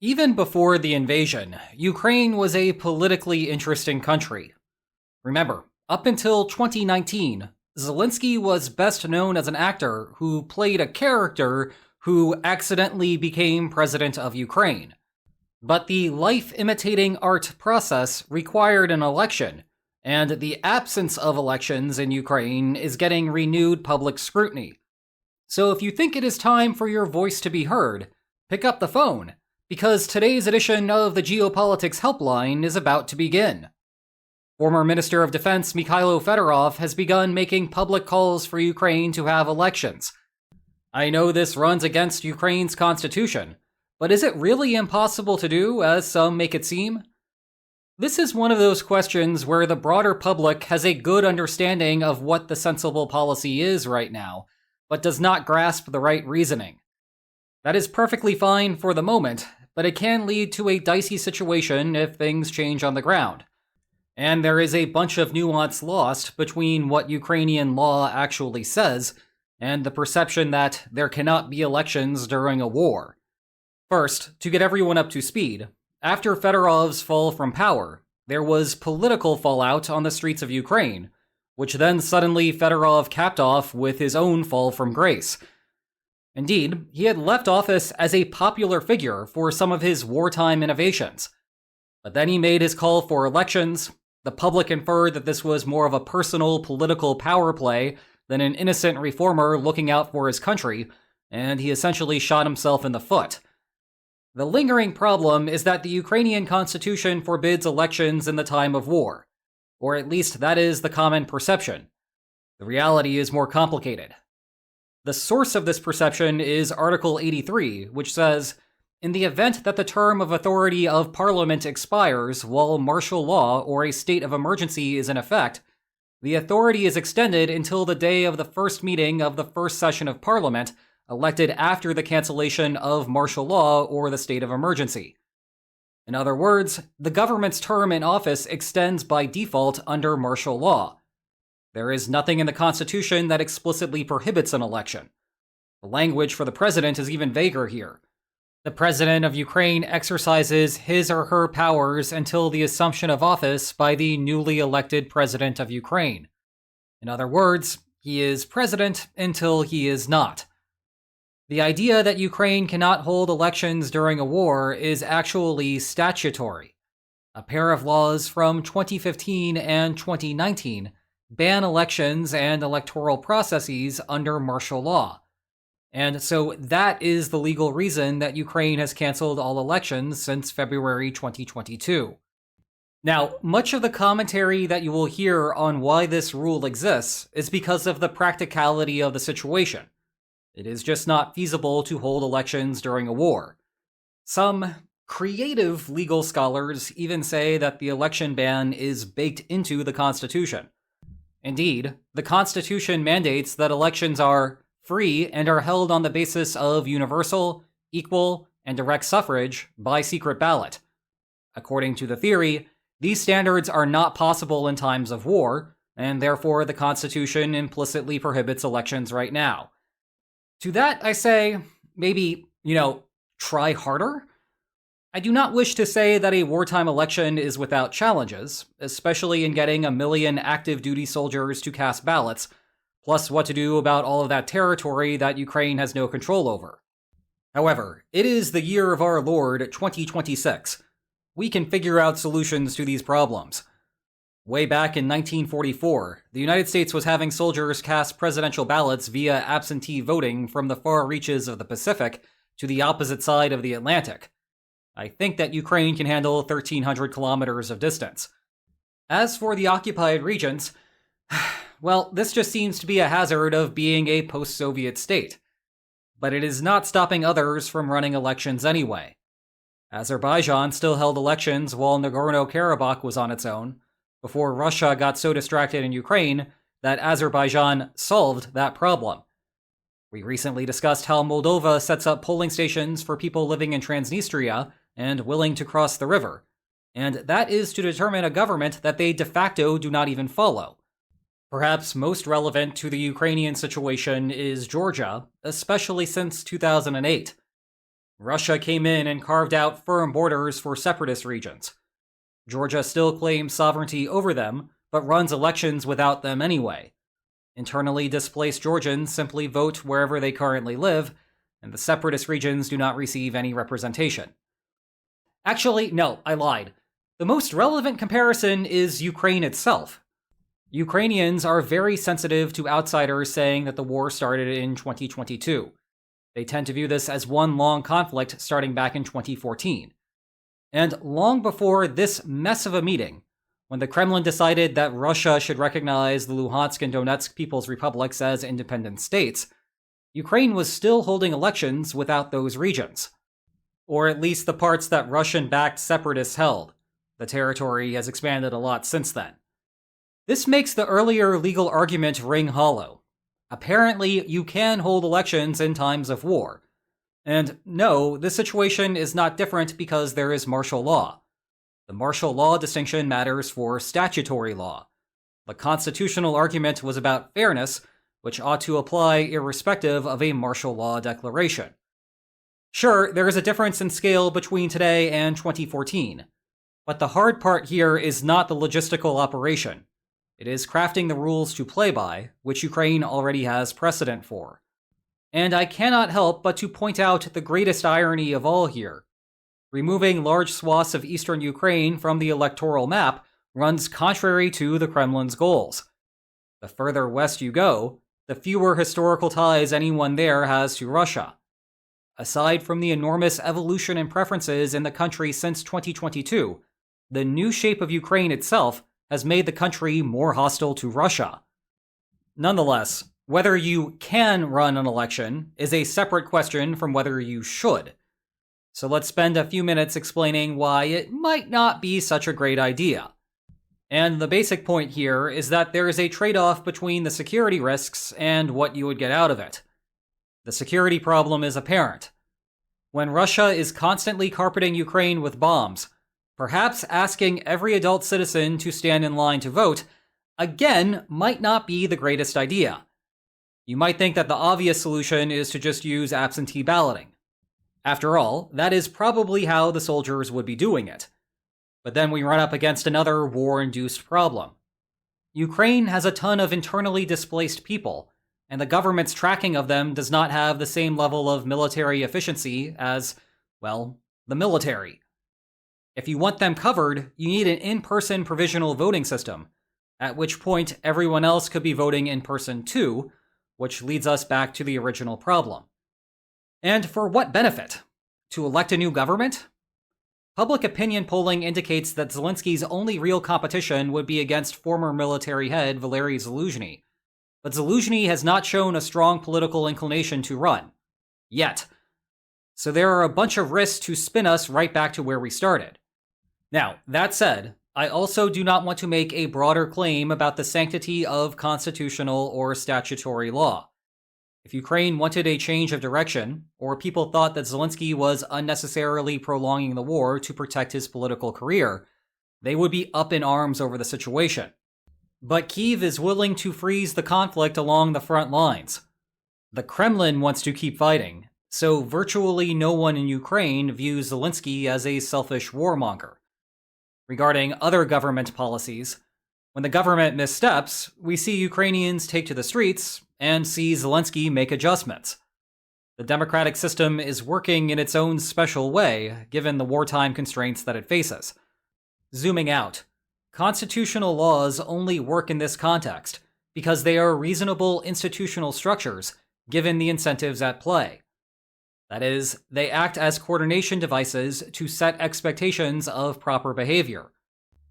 Even before the invasion, Ukraine was a politically interesting country. Remember, up until 2019, Zelensky was best known as an actor who played a character who accidentally became president of Ukraine. But the life-imitating art process required an election, and the absence of elections in Ukraine is getting renewed public scrutiny. So if you think it is time for your voice to be heard, pick up the phone, because today's edition of the Geopolitics HelpLINE is about to begin. Former Minister of Defense Mykhailo Fedorov has begun making public calls for Ukraine to have elections. I know this runs against Ukraine's constitution, but is it really impossible to do, as some make it seem? This is one of those questions where the broader public has a good understanding of what the sensible policy is right now, but does not grasp the right reasoning. That is perfectly fine for the moment, but it can lead to a dicey situation if things change on the ground. And there is a bunch of nuance lost between what Ukrainian law actually says and the perception that there cannot be elections during a war. First, to get everyone up to speed, after Fedorov's fall from power, there was political fallout on the streets of Ukraine, which then suddenly Fedorov capped off with his own fall from grace. Indeed, he had left office as a popular figure for some of his wartime innovations. But then he made his call for elections. The public inferred that this was more of a personal political power play than an innocent reformer looking out for his country, and he essentially shot himself in the foot. The lingering problem is that the Ukrainian constitution forbids elections in the time of war, or at least that is the common perception. The reality is more complicated. The source of this perception is Article 83, which says, in the event that the term of authority of Parliament expires while martial law or a state of emergency is in effect, the authority is extended until the day of the first meeting of the first session of Parliament, elected after the cancellation of martial law or the state of emergency. In other words, the government's term in office extends by default under martial law. There is nothing in the Constitution that explicitly prohibits an election. The language for the president is even vaguer here. The president of Ukraine exercises his or her powers until the assumption of office by the newly elected president of Ukraine. In other words, he is president until he is not. The idea that Ukraine cannot hold elections during a war is actually statutory. A pair of laws from 2015 and 2019 ban elections and electoral processes under martial law. And so that is the legal reason that Ukraine has canceled all elections since February 2022. Now, much of the commentary that you will hear on why this rule exists is because of the practicality of the situation. It is just not feasible to hold elections during a war. Some creative legal scholars even say that the election ban is baked into the Constitution. Indeed, the Constitution mandates that elections are free and are held on the basis of universal, equal, and direct suffrage by secret ballot. According to the theory, these standards are not possible in times of war, and therefore the Constitution implicitly prohibits elections right now. To that I say, maybe, try harder? I do not wish to say that a wartime election is without challenges, especially in getting 1 million active duty soldiers to cast ballots, plus what to do about all of that territory that Ukraine has no control over. However, it is the year of our Lord 2026. We can figure out solutions to these problems. Way back in 1944, the United States was having soldiers cast presidential ballots via absentee voting from the far reaches of the Pacific to the opposite side of the Atlantic. I think that Ukraine can handle 1,300 kilometers of distance. As for the occupied regions, well, this just seems to be a hazard of being a post-Soviet state. But it is not stopping others from running elections anyway. Azerbaijan still held elections while Nagorno-Karabakh was on its own, before Russia got so distracted in Ukraine that Azerbaijan solved that problem. We recently discussed how Moldova sets up polling stations for people living in Transnistria and willing to cross the river, and that is to determine a government that they de facto do not even follow. Perhaps most relevant to the Ukrainian situation is Georgia, especially since 2008. Russia came in and carved out firm borders for separatist regions. Georgia still claims sovereignty over them, but runs elections without them anyway. Internally displaced Georgians simply vote wherever they currently live, and the separatist regions do not receive any representation. Actually, no, I lied. The most relevant comparison is Ukraine itself. Ukrainians are very sensitive to outsiders saying that the war started in 2022. They tend to view this as one long conflict starting back in 2014. And long before this mess of a meeting, when the Kremlin decided that Russia should recognize the Luhansk and Donetsk People's Republics as independent states, Ukraine was still holding elections without those regions. Or at least the parts that Russian-backed separatists held. The territory has expanded a lot since then. This makes the earlier legal argument ring hollow. Apparently, you can hold elections in times of war. And no, this situation is not different because there is martial law. The martial law distinction matters for statutory law. The constitutional argument was about fairness, which ought to apply irrespective of a martial law declaration. Sure, there is a difference in scale between today and 2014, but the hard part here is not the logistical operation. It is crafting the rules to play by, which Ukraine already has precedent for. And I cannot help but to point out the greatest irony of all here. Removing large swaths of eastern Ukraine from the electoral map runs contrary to the Kremlin's goals. The further west you go, the fewer historical ties anyone there has to Russia. Aside from the enormous evolution in preferences in the country since 2022, the new shape of Ukraine itself has made the country more hostile to Russia. Nonetheless, whether you can run an election is a separate question from whether you should. So let's spend a few minutes explaining why it might not be such a great idea. And the basic point here is that there is a trade-off between the security risks and what you would get out of it. The security problem is apparent. When Russia is constantly carpeting Ukraine with bombs, perhaps asking every adult citizen to stand in line to vote, again, might not be the greatest idea. You might think that the obvious solution is to just use absentee balloting. After all, that is probably how the soldiers would be doing it. But then we run up against another war-induced problem. Ukraine has a ton of internally displaced people, and the government's tracking of them does not have the same level of military efficiency as, well, the military. If you want them covered, you need an in-person provisional voting system, at which point everyone else could be voting in person too, which leads us back to the original problem. And for what benefit? To elect a new government? Public opinion polling indicates that Zelensky's only real competition would be against former military head Valery Zaluzhny. But Zaluzhny has not shown a strong political inclination to run. Yet. So there are a bunch of risks to spin us right back to where we started. Now, that said, I also do not want to make a broader claim about the sanctity of constitutional or statutory law. If Ukraine wanted a change of direction, or people thought that Zelensky was unnecessarily prolonging the war to protect his political career, they would be up in arms over the situation. But Kyiv is willing to freeze the conflict along the front lines. The Kremlin wants to keep fighting, so virtually no one in Ukraine views Zelensky as a selfish warmonger. Regarding other government policies, when the government missteps, we see Ukrainians take to the streets and see Zelensky make adjustments. The democratic system is working in its own special way, given the wartime constraints that it faces. Zooming out, constitutional laws only work in this context because they are reasonable institutional structures given the incentives at play. That is, they act as coordination devices to set expectations of proper behavior.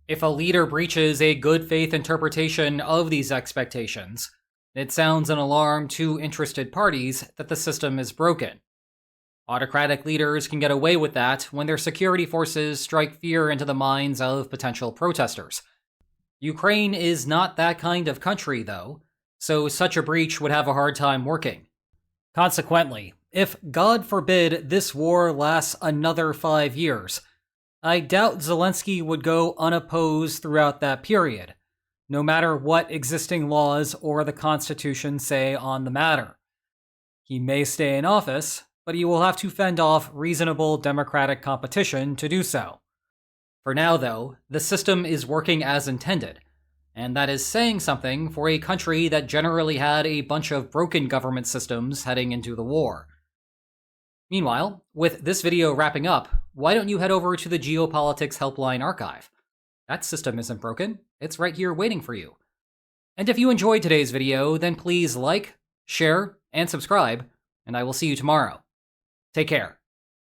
If a leader breaches a good faith interpretation of these expectations, it sounds an alarm to interested parties that the system is broken. Autocratic leaders can get away with that when their security forces strike fear into the minds of potential protesters. Ukraine is not that kind of country, though, so such a breach would have a hard time working. Consequently, if, God forbid, this war lasts another 5 years, I doubt Zelensky would go unopposed throughout that period, no matter what existing laws or the Constitution say on the matter. He may stay in office, but you will have to fend off reasonable democratic competition to do so. For now, though, the system is working as intended, and that is saying something for a country that generally had a bunch of broken government systems heading into the war. Meanwhile, with this video wrapping up, why don't you head over to the Geopolitics HelpLINE archive? That system isn't broken, it's right here waiting for you. And if you enjoyed today's video, then please like, share, and subscribe, and I will see you tomorrow. Take care.